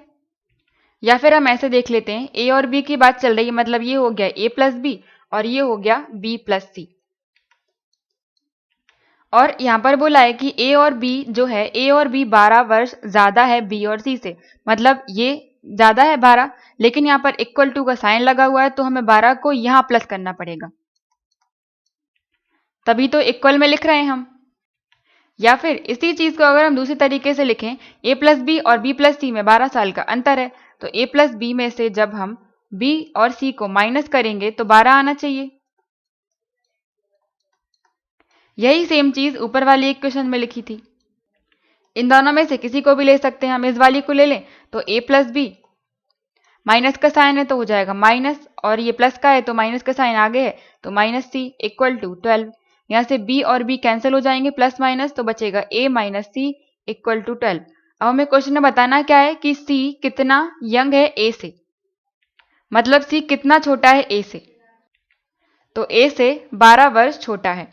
या फिर हम ऐसे देख लेते हैं, ए और बी की बात चल रही है, मतलब ये हो गया ए प्लस बी और ये हो गया बी प्लस सी। और यहाँ पर बोला है कि ए और बी जो है, ए और बी 12 वर्ष ज्यादा है बी और सी से, मतलब ये ज्यादा है 12, लेकिन यहाँ पर इक्वल टू का साइन लगा हुआ है, तो हमें 12 को यहाँ प्लस करना पड़ेगा, तभी तो इक्वल में लिख रहे हैं हम। या फिर इसी चीज को अगर हम दूसरे तरीके से लिखें, a प्लस बी और b प्लस सी में 12 साल का अंतर है, तो a प्लस बी में से जब हम b और c को माइनस करेंगे तो 12 आना चाहिए। यही सेम चीज ऊपर वाली इक्वेशन में लिखी थी। इन दोनों में से किसी को भी ले सकते हैं, हम इस वाली को ले लें तो a प्लस बी, माइनस का साइन है तो हो जाएगा माइनस, और ये प्लस का है तो माइनस का साइन आगे है तो माइनस सी इक्वल टू 12। यहाँ से b और b कैंसिल हो जाएंगे, प्लस माइनस तो बचेगा a minus c equal to 12। अब हमें क्वेश्चन में बताना क्या है कि c कितना यंग है a से, मतलब c कितना छोटा है a से। तो a से 12 वर्ष छोटा है,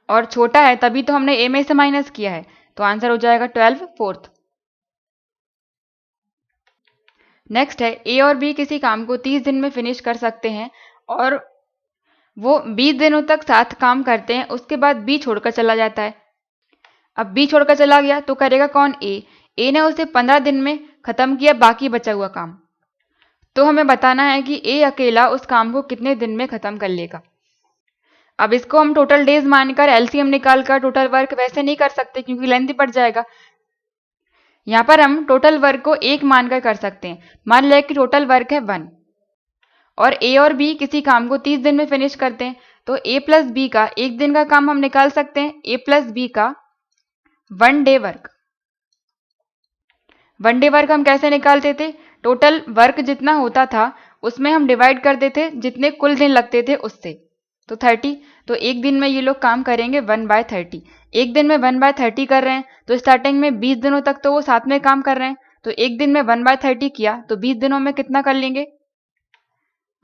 और छोटा है तभी तो हमने a में से माइनस किया है, तो आंसर हो जाएगा 12/4। नेक्स्ट है, ए और बी किसी काम को 30 दिन में फिनिश कर सकते हैं और वो 20 दिनों तक साथ काम करते हैं, उसके बाद बी छोड़कर चला जाता है। अब बी छोड़कर चला गया तो करेगा कौन? ए ने उसे 15 दिन में खत्म किया बाकी बचा हुआ काम। तो हमें बताना है कि ए अकेला उस काम को कितने दिन में खत्म कर लेगा। अब इसको हम टोटल डेज मानकर एलसीएम निकालकर टोटल वर्क वैसे नहीं कर सकते क्योंकि लेंथी पड़ जाएगा। यहां पर हम टोटल वर्क को 1 मानकर कर सकते हैं। मान लिया कि टोटल वर्क है 1 और ए और बी किसी काम को 30 दिन में फिनिश करते हैं, तो ए प्लस बी का 1 दिन का काम हम निकाल सकते हैं, ए प्लस बी का 1 डे वर्क। 1 डे वर्क हम कैसे निकालते थे? टोटल वर्क जितना होता था उसमें हम डिवाइड करते थे जितने कुल दिन लगते थे उससे, तो 30। तो एक दिन में ये लोग काम करेंगे 1/30। एक दिन में 1/30 कर रहे हैं तो स्टार्टिंग में 20 दिनों तक तो वो साथ में काम कर रहे हैं, तो एक दिन में 1/30 किया तो 20 दिनों में कितना कर लेंगे?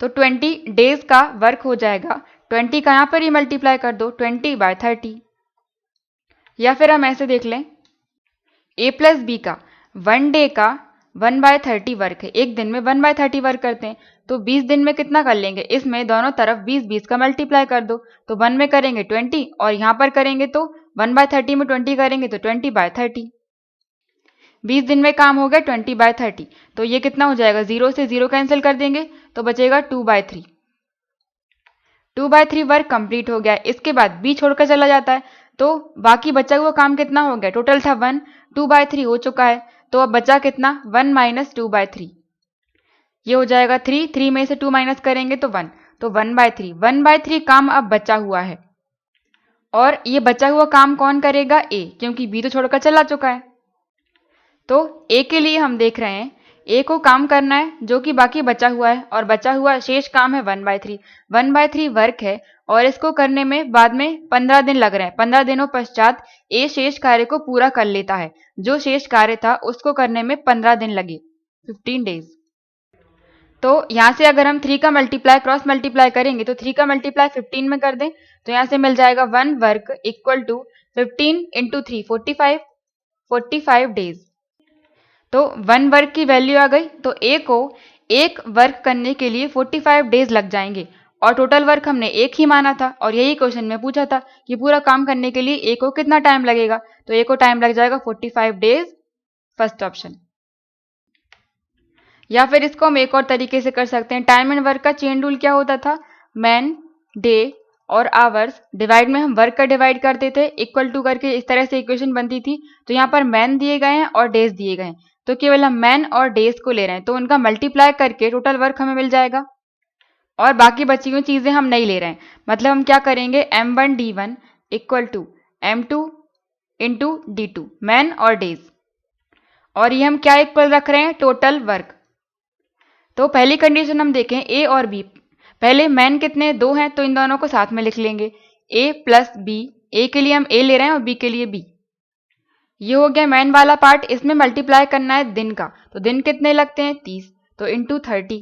तो 20 डेज का वर्क हो जाएगा। 20 का यहाँ पर ही मल्टीप्लाई कर दो 20/30। या फिर हम ऐसे देख लें, ए प्लस बी का 1 डे का 1/30 वर्क है, एक दिन में 1/30 वर्क करते हैं, तो 20 दिन में कितना कर लेंगे? इसमें दोनों तरफ 20 का मल्टीप्लाई कर दो, तो 1 में करेंगे 20 और यहाँ पर करेंगे तो 1/30 में 20 करेंगे तो 20/30। 20 दिन में काम हो गया 20/30, तो ये कितना हो जाएगा? 0 से 0 कैंसिल कर देंगे तो बचेगा 2/3। 2/3 वर्क कंप्लीट हो गया। इसके बाद बी छोड़कर चला जाता है तो बाकी बचा हुआ काम कितना हो गया? टोटल था 1, 2/3 हो चुका है, तो अब बचा कितना? 1 माइनस 2/3। ये हो जाएगा 3, 3 में से 2 माइनस करेंगे तो 1, तो 1/3। 1/3 काम अब बचा हुआ है, और ये बचा हुआ काम कौन करेगा? ए, क्योंकि बी तो छोड़कर चला चुका है। तो ए के लिए हम देख रहे हैं, ए को काम करना है जो कि बाकी बचा हुआ है, और बचा हुआ शेष काम है 1/3। 1/3 वर्क है और इसको करने में बाद में 15 दिन लग रहे हैं। 15 दिनों पश्चात ए शेष कार्य को पूरा कर लेता है। जो शेष कार्य था उसको करने में 15 दिन लगे, 15 डेज। तो यहां से अगर हम 3 का मल्टीप्लाई क्रॉस मल्टीप्लाई करेंगे तो 3 का मल्टीप्लाई 15 में कर दें तो यहां से मिल जाएगा 1 work equal to 15 into 3 45 days. तो 1 वर्क की वैल्यू आ गई, तो ए को एक वर्क करने के लिए 45 डेज लग जाएंगे, और टोटल वर्क हमने एक ही माना था और यही क्वेश्चन में पूछा था कि पूरा काम करने के लिए ए को कितना टाइम लगेगा, तो ए को टाइम लग जाएगा 45 डेज, फर्स्ट ऑप्शन। या फिर इसको हम एक और तरीके से कर सकते हैं। टाइम एंड वर्क का चेन रूल क्या होता था? मैन, डे और आवर्स डिवाइड में हम वर्क का डिवाइड करते थे, इक्वल टू करके इस तरह से इक्वेशन बनती थी। तो यहाँ पर मैन दिए गए हैं और डेज दिए गए हैं, तो केवल हम मैन और डेज को ले रहे हैं, तो उनका मल्टीप्लाई करके टोटल वर्क हमें मिल जाएगा, और बाकी बची हुई चीजें हम नहीं ले रहे हैं। मतलब हम क्या करेंगे? M1D1 equal to M2 into D2, man और डेज, और ये हम क्या इक्वल रख रहे हैं? Total work. तो पहली कंडीशन हम देखें, ए और बी। पहले मैन कितने? 2 हैं, तो इन दोनों को साथ में लिख लेंगे, ए प्लस बी। ए के लिए हम ए ले रहे हैं और बी के लिए बी। ये हो गया मैन वाला पार्ट। इसमें मल्टीप्लाई करना है दिन का, तो दिन कितने लगते हैं? 30, तो इंटू 30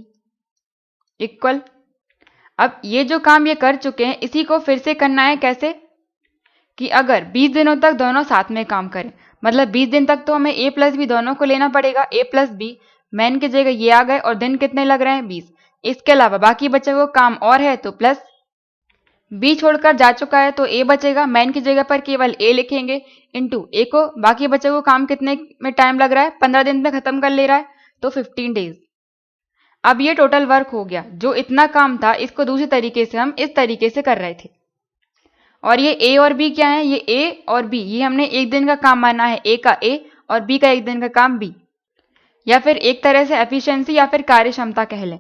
इक्वल। अब ये जो काम ये कर चुके हैं इसी को फिर से करना है। कैसे? कि अगर 20 दिनों तक दोनों साथ में काम करें, मतलब 20 दिन तक तो हमें ए प्लस बी दोनों को लेना पड़ेगा। ए प्लस बी, मैन की जगह ये आ गए और दिन कितने लग रहे हैं? 20। इसके अलावा बाकी बचे हुए काम और है तो प्लस, बी छोड़कर जा चुका है तो ए बचेगा, मैन की जगह पर केवल ए लिखेंगे, इंटू ए को बाकी बचे हुए काम कितने में टाइम लग रहा है? 15 दिन में खत्म कर ले रहा है, तो 15 डेज। अब ये टोटल वर्क हो गया। जो इतना काम था इसको दूसरे तरीके से हम इस तरीके से कर रहे थे। और ये ए और बी क्या है, ये ए और बी, ये हमने एक दिन का काम माना है, ए का ए और बी का एक दिन का काम बी, या फिर एक तरह से एफिशिएंसी या फिर कार्यक्षमता कह लें।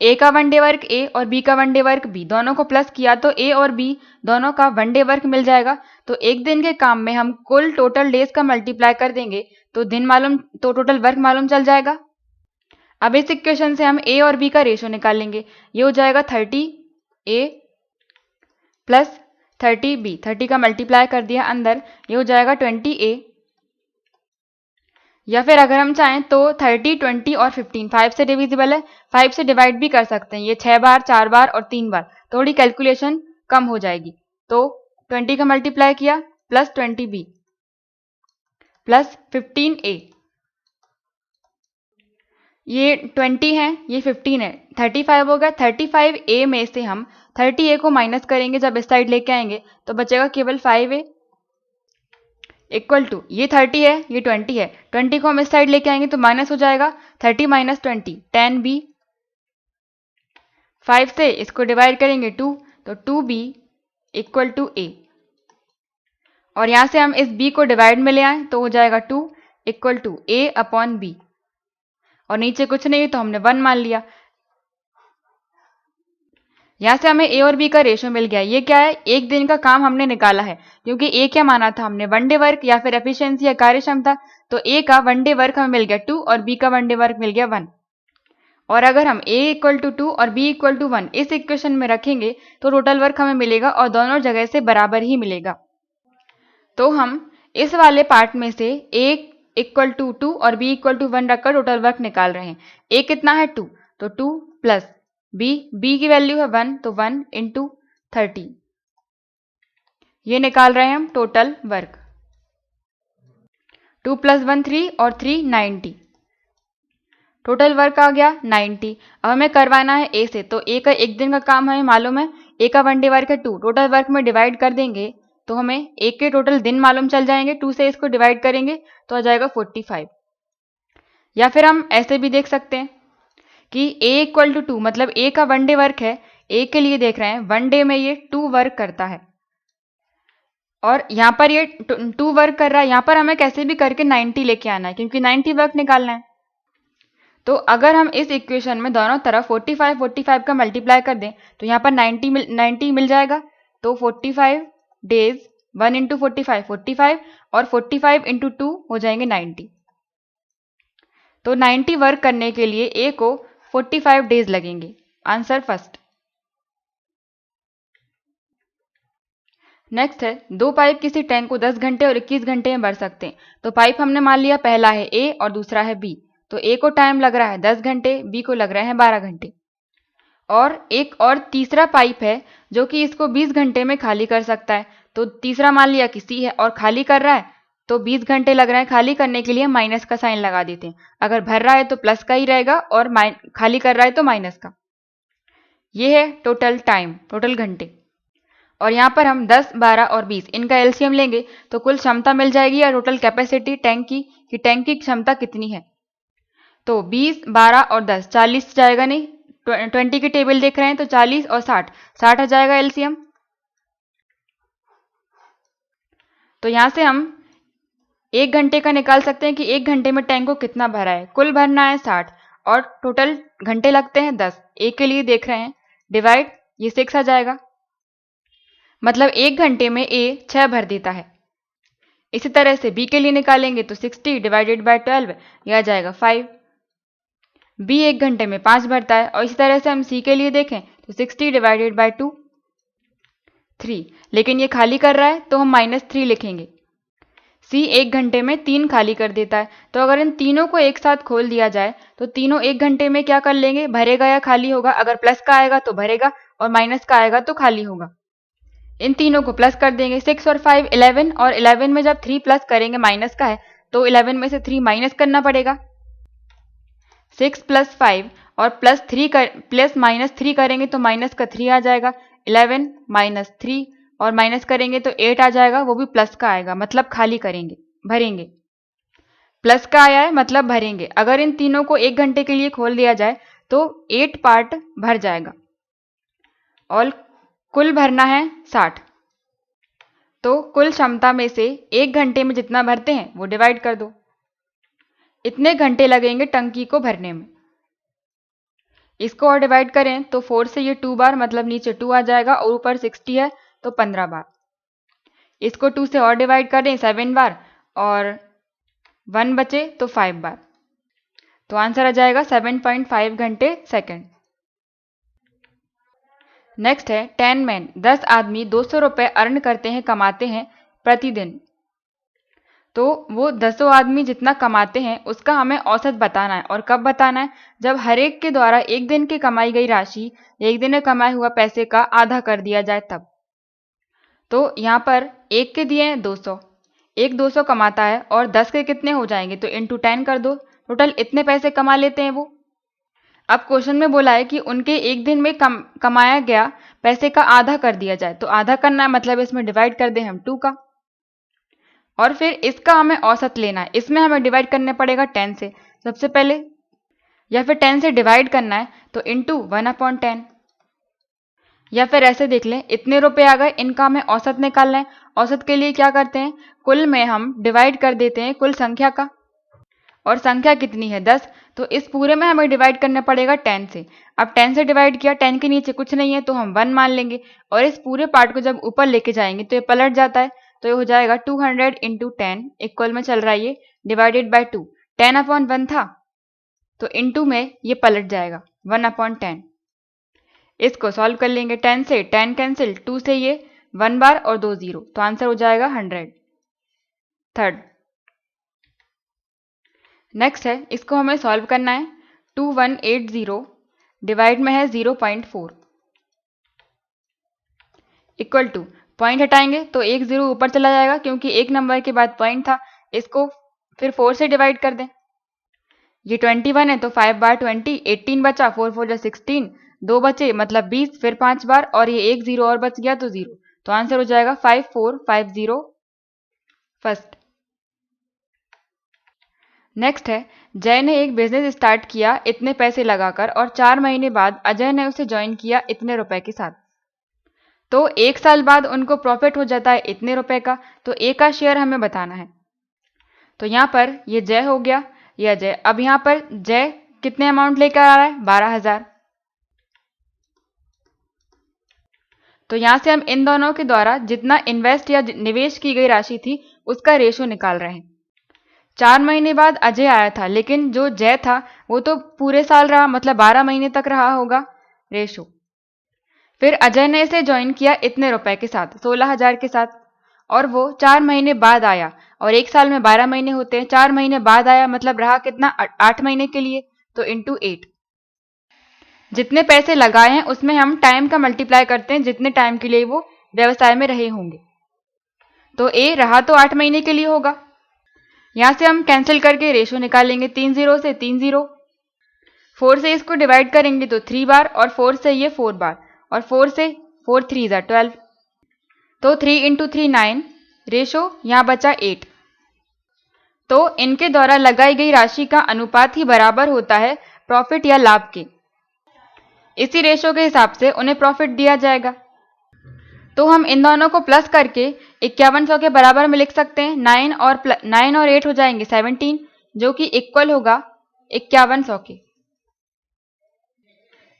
ए का वन डे वर्क ए और बी का वन डे वर्क बी, दोनों को प्लस किया तो ए और बी दोनों का वन डे वर्क मिल जाएगा। तो एक दिन के काम में हम कुल टोटल डेज का मल्टीप्लाई कर देंगे तो दिन मालूम, तो टोटल वर्क मालूम चल जाएगा। अब इस इक्वेशन से हम ए और बी का रेशो निकालेंगे। ये हो जाएगा 30 ए प्लस 30 बी, 30 का मल्टीप्लाई कर दिया अंदर, ये हो जाएगा 20 ए, या फिर अगर हम चाहें तो 30, 20 और 15 5 से डिविजिबल है, 5 से डिवाइड भी कर सकते हैं। ये 6 बार, 4 बार और 3 बार, थोड़ी कैलकुलेशन कम हो जाएगी। तो 20 का मल्टीप्लाई किया प्लस 20 बी प्लस 15 ए, ये 20 है, ये 15 है, 35 हो गया। 35 ए में से हम 30 ए को माइनस करेंगे, जब इस साइड लेके आएंगे तो बचेगा केवल 5 ए इक्वल टू, ये 30 है, ये 20 है, 20 को हम इस साइड लेके आएंगे तो माइनस हो जाएगा, 30 माइनस 20 10 बी, 5 से इसको डिवाइड करेंगे 2, तो 2 बी इक्वल टू ए, और यहां से हम इस b को डिवाइड में ले आए तो हो जाएगा 2 equal to a upon b, और नीचे कुछ नहीं तो हमने 1 मान लिया। यहां से हमें ए और बी का रेशो मिल गया। ये क्या है, एक दिन का काम हमने निकाला है, क्योंकि ए क्या माना था हमने, वन डे वर्क या फिर एफिशिएंसी या कार्यक्षमता, तो ए का वन डे वर्क हमें मिल गया 2 और बी का वन डे वर्क मिल गया 1। और अगर हम a इक्वल टू 2 और b इक्वल टू 1 इस इक्वेशन में रखेंगे तो टोटल वर्क हमें मिलेगा और दोनों जगह से बराबर ही मिलेगा। तो हम इस वाले पार्ट में से a इक्वल टू 2 और b इक्वल टू 1 रखकर टोटल वर्क निकाल रहे हैं। a कितना है 2, तो 2 प्लस b की वैल्यू है 1, तो 1 इंटू 30, ये निकाल रहे हैं हम टोटल वर्क। 2 प्लस 1 3 और 3 90, टोटल वर्क आ गया 90। अब हमें करवाना है ए से, तो ए का एक दिन का काम हमें मालूम है, ए का वन डे वर्क है 2, टोटल वर्क में डिवाइड कर देंगे तो हमें ए के टोटल दिन मालूम चल जाएंगे, 2 से इसको डिवाइड करेंगे तो आ जाएगा 45। या फिर हम ऐसे भी देख सकते हैं कि a इक्वल टू 2, मतलब a का वन डे वर्क है, a के लिए देख रहे हैं वन डे में ये 2 वर्क करता है, और यहाँ पर ये 2 वर्क कर रहा है। यहाँ पर हमें कैसे भी करके 90 लेके आना है, क्योंकि 90 वर्क निकालना है। तो अगर हम इस इक्वेशन में दोनों तरफ 45 45 का मल्टीप्लाई कर दें तो यहाँ पर 90 मिल जाएगा। तो 45 डेज, 1 इंटू 45 45 और 45 इंटू 2 हो जाएंगे 90। तो 90 वर्क करने के लिए ए को 45 डेज लगेंगे। Answer first. नेक्स्ट है, दो पाइप किसी टैंक को 10 घंटे और 21 घंटे में भर सकते हैं। तो पाइप हमने मान लिया पहला है ए और दूसरा है बी, तो ए को टाइम लग रहा है 10 घंटे, बी को लग रहे हैं 12 घंटे। और एक और तीसरा पाइप है जो कि इसको 20 घंटे में खाली कर सकता है, तो तीसरा मान लिया कि सी है और खाली कर रहा है, तो 20 घंटे लग रहे हैं खाली करने के लिए, माइनस का साइन लगा देते हैं। अगर भर रहा है तो प्लस का ही रहेगा और खाली कर रहा है तो माइनस का। ये है टोटल टाइम, टोटल घंटे। और यहाँ पर हम 10, 12 और 20 इनका एलसीएम लेंगे तो कुल क्षमता मिल जाएगी या टोटल कैपेसिटी टैंक की, कि टैंक की क्षमता कितनी है। तो 20, 12 और 10 40 जाएगा नहीं, 20 की टेबल देख रहे हैं तो 40 और 60 आ जाएगा एलसीएम। तो यहाँ से हम 1 घंटे का निकाल सकते हैं कि 1 घंटे में टैंक को कितना भरा है। कुल भरना है 60 और टोटल घंटे लगते हैं 10। ए के लिए देख रहे हैं, डिवाइड, ये 6 आ जाएगा, मतलब 1 घंटे में ए 6 भर देता है। इसी तरह से बी के लिए निकालेंगे तो 60 डिवाइडेड बाय 12, यह आ जाएगा 5। बी 1 घंटे में 5 भरता है। और इसी तरह से हम सी के लिए देखें तो 60 डिवाइडेड बाय 2 3, लेकिन ये खाली कर रहा है तो हम -3 लिखेंगे। सी 1 घंटे में 3 खाली कर देता है। तो अगर इन तीनों को एक साथ खोल दिया जाए तो तीनों 1 घंटे में क्या कर लेंगे, भरेगा या खाली होगा। अगर प्लस का आएगा तो भरेगा और माइनस का आएगा तो खाली होगा। इन तीनों को प्लस कर देंगे, 6 और 5 11, और 11 में जब 3 प्लस करेंगे, माइनस का है तो 11 में से 3 माइनस करना पड़ेगा। 6 प्लस 5 और प्लस माइनस 3 करेंगे तो माइनस का 3 आ जाएगा। 11 माइनस 3 और माइनस करेंगे तो 8 आ जाएगा, वो भी प्लस का आएगा, मतलब खाली करेंगे, भरेंगे। प्लस का आया है मतलब भरेंगे। अगर इन तीनों को 1 घंटे के लिए खोल दिया जाए तो 8 पार्ट भर जाएगा और कुल भरना है 60। तो कुल क्षमता में से 1 घंटे में जितना भरते हैं वो डिवाइड कर दो। इतने घंटे लगेंगे टंकी को भरने में। इसको और डिवाइड करें तो 4 से ये 2 बार, मतलब नीचे 2 आ जाएगा और ऊपर 60 है तो 15 बार। इसको 2 से और डिवाइड करें 7 बार और 1 बचे तो 5 बार। तो आंसर आ जाएगा 7.5 घंटे सेकंड। नेक्स्ट है 10 मैन, 10 आदमी 200 रुपये अर्न करते हैं, कमाते हैं प्रतिदिन। तो वो 10 आदमी जितना कमाते हैं उसका हमें औसत बताना है। और कब बताना है? जब हर एक के द्वारा एक दिन की कमाई गई राशि, एक दिन में कमाए हुआ पैसे का आधा कर दिया जाए तब। तो यहाँ पर एक के दिए हैं 200, एक 200 कमाता है और 10 के कितने हो जाएंगे तो इंटू 10 कर दो, टोटल इतने पैसे कमा लेते हैं वो। अब क्वेश्चन में बोला है कि उनके एक दिन में कमाया गया पैसे का आधा कर दिया जाए। तो आधा करना है मतलब इसमें डिवाइड कर दें हम 2 का, और फिर इसका हमें औसत लेना है। इसमें हमें डिवाइड करने पड़ेगा 10 से सबसे पहले, या फिर 10 से डिवाइड करना है तो इंटू 1/10, या फिर ऐसे देख लें इतने रुपए आ गए, इनका हमें औसत निकालना है। औसत के लिए क्या करते हैं, कुल में हम डिवाइड कर देते हैं कुल संख्या का, और संख्या कितनी है 10, तो इस पूरे में हमें डिवाइड करना पड़ेगा 10 से। अब 10 से डिवाइड किया, 10 के नीचे कुछ नहीं है तो हम 1 मान लेंगे, और इस पूरे पार्ट को जब ऊपर लेके जाएंगे तो ये पलट जाता है। तो ये हो जाएगा 200 इंटू 10, इक्वल में चल रहा है ये, डिवाइडेड बाय 2। 10/1 था तो इंटू में ये पलट जाएगा 1/10। इसको सॉल्व कर लेंगे, 10 से 10 कैंसिल, 2 से ये 1 बार और 2 0, तो आंसर हो जाएगा 100। थर्ड नेक्स्ट है, इसको हमें सॉल्व करना है। 2180 डिवाइड में है 0.4 इक्वल टू, पॉइंट हटाएंगे तो 1 0 ऊपर चला जाएगा क्योंकि एक नंबर के बाद पॉइंट था। इसको फिर 4 से डिवाइड कर दें। ये 21 है तो 5 बार 20, 18 बचा, 4 4 जा 16, 2 बचे मतलब 20, फिर 5 बार, और ये 1 0 और बच गया तो 0। तो आंसर हो जाएगा 5450 फर्स्ट। नेक्स्ट है, जय ने एक बिजनेस स्टार्ट किया इतने पैसे लगाकर, और 4 महीने बाद अजय ने उसे ज्वाइन किया इतने रुपए के साथ। तो 1 साल बाद उनको प्रॉफिट हो जाता है इतने रुपए का, तो ए का शेयर हमें बताना है। तो यहाँ पर ये जय हो गया, ये अजय। अब यहाँ पर जय कितने अमाउंट लेकर आ रहा है, 12,000। तो यहाँ से हम इन दोनों के द्वारा जितना इन्वेस्ट या निवेश की गई राशि थी उसका रेशो निकाल रहे हैं। 4 महीने बाद अजय आया था, लेकिन जो जय था वो तो पूरे साल रहा, मतलब 12 महीने तक रहा होगा रेशो। फिर अजय ने इसे ज्वाइन किया इतने रुपए के साथ, 16,000 के साथ, और वो 4 महीने बाद आया, और एक साल में 12 महीने होते हैं, 4 महीने बाद आया मतलब रहा कितना, 8 महीने के लिए, तो इंटू 8। जितने पैसे लगाए हैं उसमें हम टाइम का मल्टीप्लाई करते हैं जितने टाइम के लिए वो व्यवसाय में रहे होंगे। तो ए रहा तो 8 महीने के लिए होगा। यहां से हम कैंसिल करके रेशो निकालेंगे, 3 0 से 3 0, 4 से इसको डिवाइड करेंगे तो 3 बार, और 4 से ये 4 बार, और 4 से 4 3 जा 12, तो 3 इंटू 3 9, रेशो यहाँ बचा 8। तो इनके द्वारा लगाई गई राशि का अनुपात ही बराबर होता है प्रॉफिट या लाभ के। इसी रेशो के हिसाब से उन्हें प्रॉफिट दिया जाएगा। तो हम इन दोनों को प्लस करके 5100 के बराबर में लिख सकते हैं। 9 और 8 हो जाएंगे 17, जो कि इक्वल होगा 5100 के।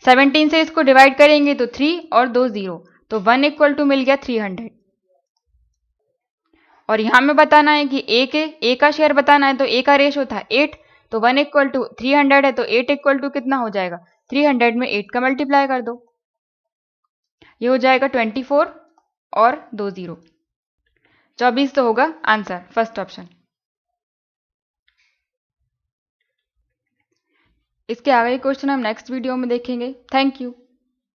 17 से इसको डिवाइड करेंगे तो 3 और 2 0, तो 1 इक्वल टू मिल गया 300। और यहां में बताना है कि ए का शेयर बताना है, तो ए का रेशो था 8, तो 1 इक्वल टू 300 है, तो 8 इक्वल टू कितना हो जाएगा, 300 में 8 का मल्टीप्लाई कर दो, ये हो जाएगा 24 और 2 0, 24 तो होगा आंसर, फर्स्ट ऑप्शन। इसके आगे क्वेश्चन हम नेक्स्ट वीडियो में देखेंगे। Thank you.